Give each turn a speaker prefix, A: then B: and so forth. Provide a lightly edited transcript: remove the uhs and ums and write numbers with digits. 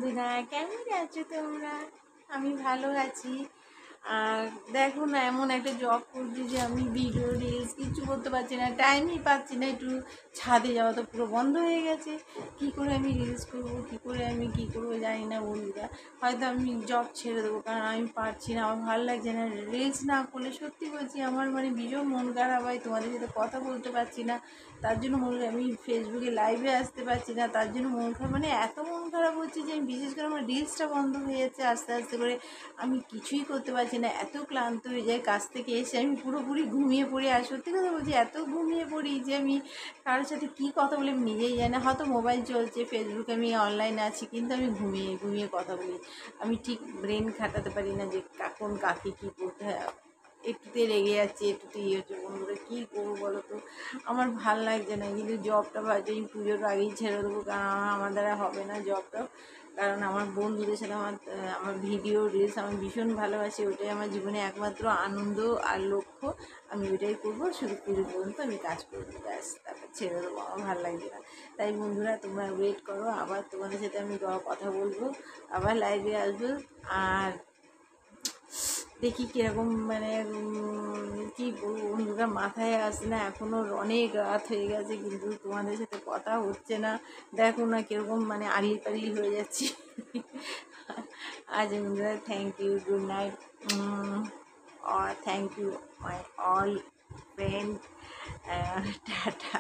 A: বন্ধুরা, কেমন আছো তোমরা? আমি ভালো আছি। আর দেখো না, এমন একটা জব করছি যে আমি ভিডিও রিলস কিছু করতে পারছি না, টাইমই পাচ্ছি না। একটু ছাদে যাওয়া তো পুরো বন্ধ হয়ে গেছে। কি করে আমি রিলস করবো, কি করে আমি কি করবো জানি না বন্ধুরা। হয়তো আমি জব ছেড়ে দেবো, কারণ আমি পারছি না, আমার ভালো লাগছে না। রিলস না করলে সত্যি বলছি আমার মানে ভীষণ মন খারাপ হয়, তোমাদের সাথে কথা বলতে পারছি না, তার জন্য আমি ফেসবুকে লাইভে আসতে পারছি না, তার জন্য মন খারাপ, মানে এত মন খারাপ হচ্ছে যে আমি বিশেষ করে আমার রিলসটা বন্ধ হয়ে যাচ্ছে আস্তে আস্তে করে। আমি কিছুই করতে পারছি না, এত ক্লান্ত হয়ে যায়। কাজ থেকে এসে আমি পুরোপুরি ঘুমিয়ে পড়ি। আর সত্যি কথা বলছি, এত ঘুমিয়ে পড়ি যে আমি কারোর সাথে কী কথা বলে আমি নিজেই জানি না। হয়তো মোবাইল চলছে, ফেসবুকে আমি অনলাইনে আছি, কিন্তু আমি ঘুমিয়ে ঘুমিয়ে কথা বলি। আমি ঠিক ব্রেন খাটাতে পারি না যে কখন কাকে কী করতে হয়। একটুতে রেগে যাচ্ছে, একটুতে ইয়ে হচ্ছে। বন্ধুরা কী করবো বলো তো, আমার ভাল লাগছে না। কিন্তু জবটা ভাবছি আমি পুজোর আগেই ছেড়ে দেবো, কারণ আমার দ্বারা হবে না জবটা। কারণ আমার বন্ধুদের সাথে আমার ভিডিও রিলস আমি ভীষণ ভালোবাসি, ওটাই আমার জীবনে একমাত্র আনন্দ আর লক্ষ্য। আমি ওইটাই করবো, শুধু পুজো পর্যন্ত আমি কাজ করবো, ব্যাস, তারপর ছেড়ে দেবো। আমার ভালো লাগছে না। তাই বন্ধুরা তোমরা ওয়েট করো, আবার তোমাদের সাথে আমি কথা বলবো, আবার লাইভে আসবো। আর দেখি কীরকম মানে কী বলবো বন্ধুরা, মাথায় আসছে না। এখনও অনেক রাত হয়ে গেছে, কিন্তু তোমাদের সাথে কথা হচ্ছে না। দেখো না কীরকম মানে আড়ি পাড়ি হয়ে যাচ্ছি। আজ বন্ধুরা, thank you, good night, or thank you my all friend, tata.